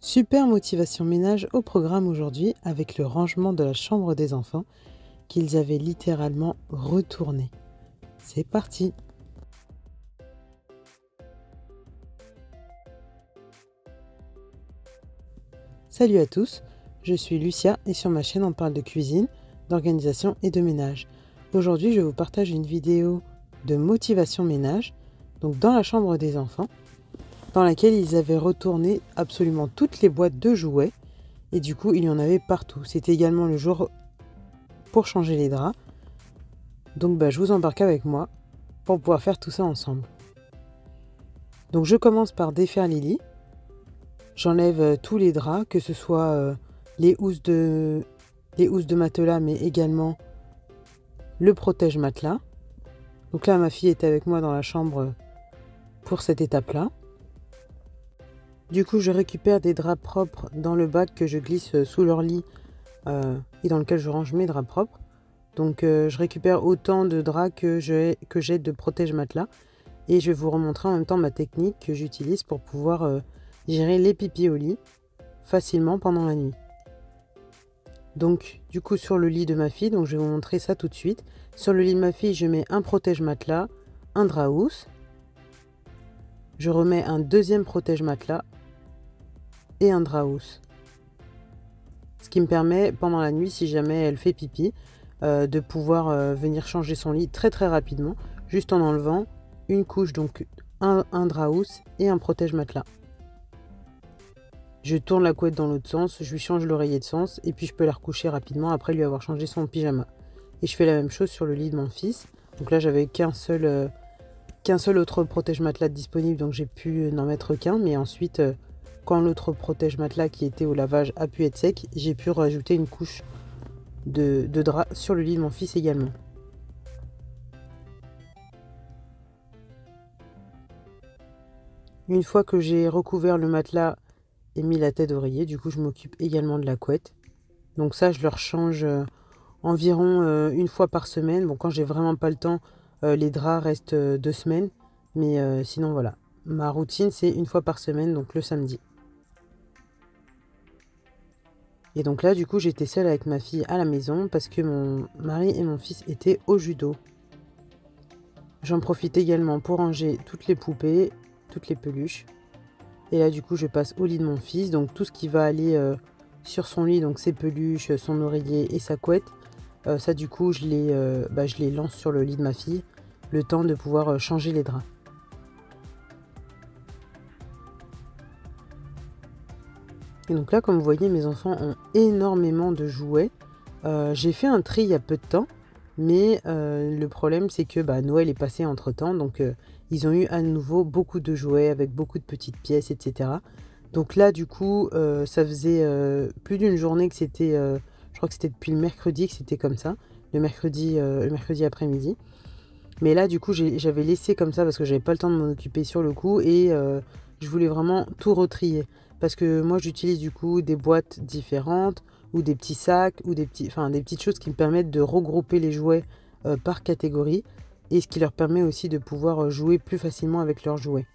Super motivation ménage au programme aujourd'hui avec le rangement de la chambre des enfants qu'ils avaient littéralement retourné. C'est parti! Salut à tous, je suis Lucia et sur ma chaîne on parle de cuisine, d'organisation et de ménage. Aujourd'hui je vous partage une vidéo de motivation ménage, donc dans la chambre des enfants, dans laquelle ils avaient retourné absolument toutes les boîtes de jouets et du coup il y en avait partout. C'était également le jour pour changer les draps, donc je vous embarque avec moi pour pouvoir faire tout ça ensemble. Donc je commence par défaire les lits. J'enlève tous les draps, que ce soit les housses de matelas, mais également le protège-matelas. Donc là, ma fille est avec moi dans la chambre pour cette étape-là. Du coup, je récupère des draps propres dans le bac que je glisse sous leur lit et dans lequel je range mes draps propres. Donc je récupère autant de draps que j'ai de protège-matelas. Et je vais vous remontrer en même temps ma technique que j'utilise pour pouvoir gérer les pipis au lit facilement pendant la nuit. Donc du coup sur le lit de ma fille, donc je vais vous montrer ça tout de suite. Sur le lit de ma fille, je mets un protège-matelas, un drap housse. Je remets un deuxième protège-matelas et un drap housse. Ce qui me permet pendant la nuit, si jamais elle fait pipi, de pouvoir venir changer son lit très rapidement, juste en enlevant une couche, donc un drap housse et un protège-matelas. Je tourne la couette dans l'autre sens, je lui change l'oreiller de sens et puis je peux la recoucher rapidement après lui avoir changé son pyjama. Et je fais la même chose sur le lit de mon fils. Donc là j'avais qu'un seul autre protège-matelas disponible, donc j'ai pu n'en mettre qu'un. Mais ensuite, quand l'autre protège-matelas qui était au lavage a pu être sec, j'ai pu rajouter une couche de drap sur le lit de mon fils également. Une fois que j'ai recouvert le matelas et mis la tête d'oreiller, du coup je m'occupe également de la couette. Donc ça je leur change environ une fois par semaine. Bon, quand j'ai vraiment pas le temps, les draps restent 2 semaines, mais sinon voilà, ma routine c'est une fois par semaine, donc le samedi. Et donc là du coup j'étais seule avec ma fille à la maison parce que mon mari et mon fils étaient au judo. J'en profite également pour ranger toutes les poupées, toutes les peluches. Et là, du coup, je passe au lit de mon fils. Donc, tout ce qui va aller sur son lit, donc ses peluches, son oreiller et sa couette, ça, du coup, je les lance sur le lit de ma fille, le temps de pouvoir changer les draps. Et donc là, comme vous voyez, mes enfants ont énormément de jouets. J'ai fait un tri il y a peu de temps, mais le problème, c'est que Noël est passé entre-temps, donc ils ont eu à nouveau beaucoup de jouets avec beaucoup de petites pièces, etc. Donc là, du coup, ça faisait plus d'une journée que c'était... je crois que c'était depuis le mercredi que c'était comme ça. Le mercredi après-midi. Mais là, du coup, j'avais laissé comme ça parce que j'avais pas le temps de m'en occuper sur le coup. Et je voulais vraiment tout retrier. Parce que moi, j'utilise du coup des boîtes différentes ou des petits sacs ou des petites choses qui me permettent de regrouper les jouets par catégorie. Et ce qui leur permet aussi de pouvoir jouer plus facilement avec leurs jouets.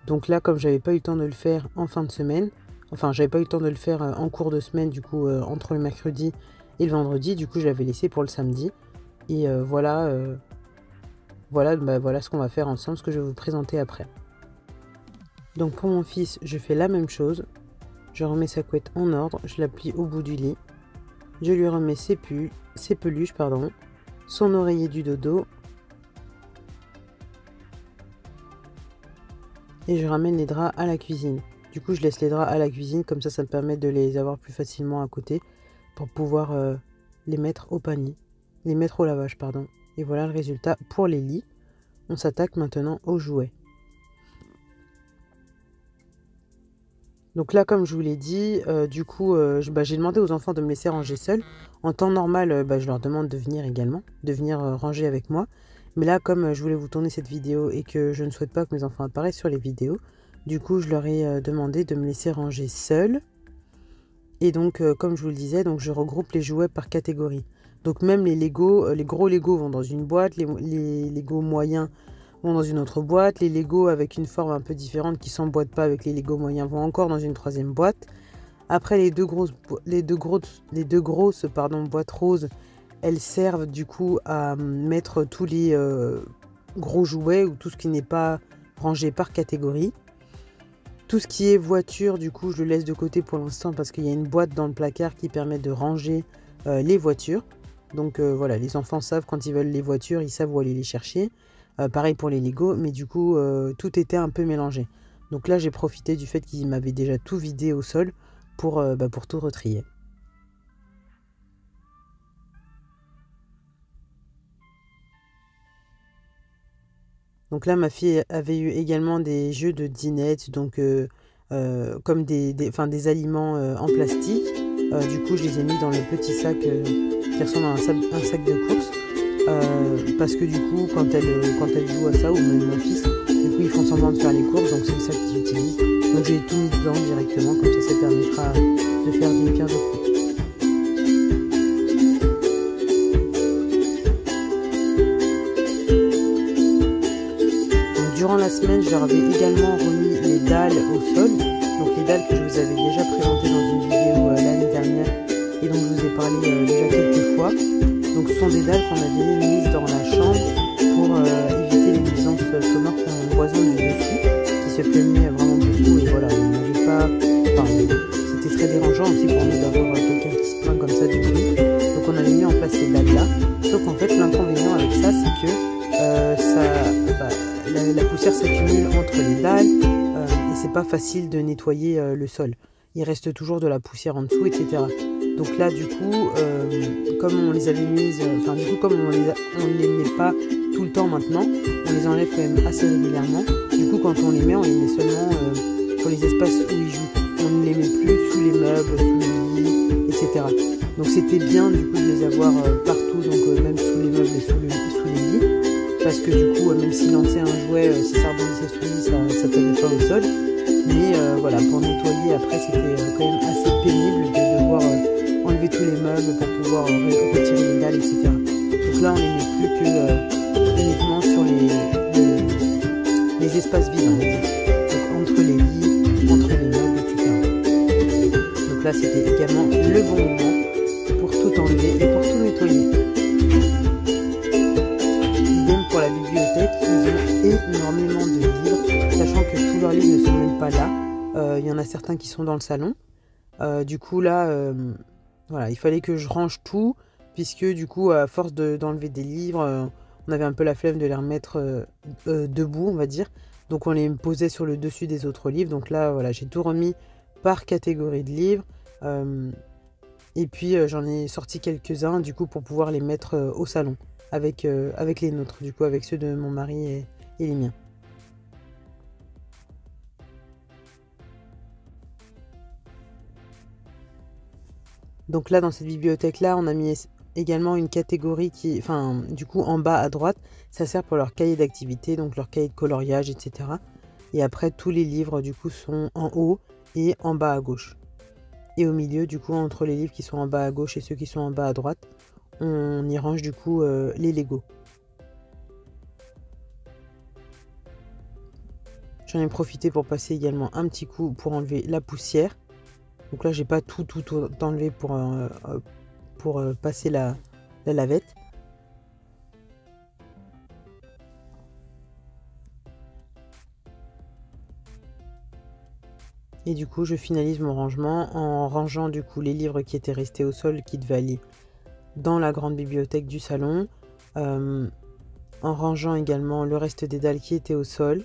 Donc là, comme j'avais pas eu le temps de le faire en fin de semaine, enfin j'avais pas eu le temps de le faire en cours de semaine, du coup entre le mercredi et le vendredi, du coup je l'avais laissé pour le samedi. Et voilà ce qu'on va faire ensemble, ce que je vais vous présenter après. Donc pour mon fils, je fais la même chose. Je remets sa couette en ordre, je la plie au bout du lit. Je lui remets ses peluches, son oreiller du dodo. Et je ramène les draps à la cuisine. Du coup, je laisse les draps à la cuisine, comme ça me permet de les avoir plus facilement à côté pour pouvoir les mettre au panier, les mettre au lavage, pardon. Et voilà le résultat pour les lits. On s'attaque maintenant aux jouets. Donc là, comme je vous l'ai dit, du coup, j'ai demandé aux enfants de me laisser ranger seuls. En temps normal, je leur demande de venir également, de venir ranger avec moi. Mais là, comme je voulais vous tourner cette vidéo et que je ne souhaite pas que mes enfants apparaissent sur les vidéos, du coup, je leur ai demandé de me laisser ranger seuls. Et donc, comme je vous le disais, donc je regroupe les jouets par catégorie. Donc même les Lego, les gros Lego vont dans une boîte, les Lego moyens vont dans une autre boîte. Les Lego avec une forme un peu différente qui ne s'emboîtent pas avec les Lego moyens vont encore dans une troisième boîte. Après, les deux grosses boîtes roses, elles servent du coup à mettre tous les gros jouets ou tout ce qui n'est pas rangé par catégorie. Tout ce qui est voiture, du coup, je le laisse de côté pour l'instant parce qu'il y a une boîte dans le placard qui permet de ranger les voitures. Donc voilà, les enfants savent quand ils veulent les voitures, ils savent où aller les chercher. Pareil pour les Lego, mais du coup, tout était un peu mélangé. Donc là, j'ai profité du fait qu'ils m'avaient déjà tout vidé au sol pour tout retrier. Donc là, ma fille avait eu également des jeux de dinette, donc comme des aliments en plastique. Du coup, je les ai mis dans le petit sac qui ressemble à un sac de course. Parce que du coup, quand elle joue à ça, ou même mon fils, du coup, ils font semblant de faire les courses, donc c'est le sac qu'ils utilisent. Donc j'ai tout mis dedans directement, comme ça permettra de faire d'une pierre deux coups. Durant la semaine, je leur avais également remis les dalles au sol. Donc les dalles que je vous avais déjà présentées dans une vidéo l'année dernière et dont je vous ai parlé déjà quelques fois. Donc ce sont des dalles qu'on avait mises dans la chambre pour éviter les nuisances sonores que mon voisin du dessus qui se plaignait vraiment beaucoup et voilà, on n'avait pas... Enfin, c'était très dérangeant aussi pour nous d'avoir quelqu'un qui se plaint comme ça du bruit. Donc on avait mis en place ces dalles là. Sauf qu'en fait l'inconvénient avec ça c'est que la poussière s'accumule entre les dalles et c'est pas facile de nettoyer le sol. Il reste toujours de la poussière en dessous, etc. Donc là, du coup, comme on les avait mises, comme on les met pas tout le temps maintenant, on les enlève quand même assez régulièrement. Du coup, quand on les met seulement pour les espaces où ils jouent. On ne les met plus sous les meubles, sous les lits, etc. Donc c'était bien du coup de les avoir partout, donc même sous les meubles et sous les lits. Parce que du coup, même si lancer un jouet, si ça rebondissait sous le lit, ça ne pas au sol. Mais voilà, pour nettoyer après, c'était quand même assez pénible de devoir enlever tous les meubles pour pouvoir retirer les dalles, etc. Donc là, on les met plus que uniquement sur les espaces vides, on va dire. Donc entre les lits, entre les meubles, etc. Donc là, c'était également le bon moment pour tout enlever et pour tout nettoyer. Pour la bibliothèque, ils ont énormément de livres, sachant que tous leurs livres ne sont même pas là. Il y en a certains qui sont dans le salon. Du coup là, voilà, il fallait que je range tout, puisque du coup à force d'enlever des livres, on avait un peu la flemme de les remettre debout, on va dire. Donc on les posait sur le dessus des autres livres. Donc là, voilà, j'ai tout remis par catégorie de livres. Et puis j'en ai sorti quelques-uns du coup pour pouvoir les mettre au salon. Avec les nôtres, du coup, avec ceux de mon mari et les miens. Donc là, dans cette bibliothèque-là, on a mis également une catégorie qui, du coup, en bas à droite, ça sert pour leur cahier d'activité, donc leur cahier de coloriage, etc. Et après, tous les livres, du coup, sont en haut et en bas à gauche. Et au milieu, du coup, entre les livres qui sont en bas à gauche et ceux qui sont en bas à droite, on y range du coup les Lego. J'en ai profité pour passer également un petit coup pour enlever la poussière. Donc là, j'ai pas tout enlevé pour passer la lavette. Et du coup, je finalise mon rangement en rangeant du coup les livres qui étaient restés au sol, qui devaient aller dans la grande bibliothèque du salon, en rangeant également le reste des dalles qui étaient au sol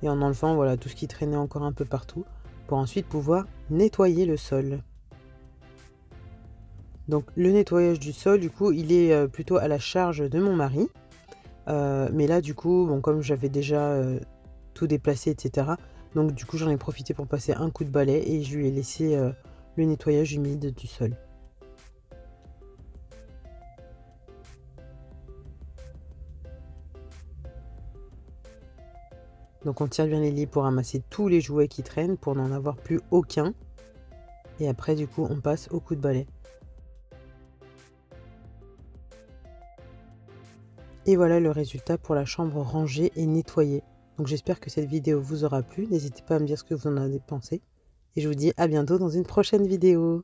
et en enlevant voilà, tout ce qui traînait encore un peu partout pour ensuite pouvoir nettoyer le sol. Donc le nettoyage du sol, du coup, il est plutôt à la charge de mon mari. Mais là, du coup, bon, comme j'avais déjà tout déplacé, etc. Donc du coup, j'en ai profité pour passer un coup de balai et je lui ai laissé le nettoyage humide du sol. Donc on tire bien les lits pour ramasser tous les jouets qui traînent, pour n'en avoir plus aucun. Et après du coup on passe au coup de balai. Et voilà le résultat pour la chambre rangée et nettoyée. Donc j'espère que cette vidéo vous aura plu. N'hésitez pas à me dire ce que vous en avez pensé. Et je vous dis à bientôt dans une prochaine vidéo.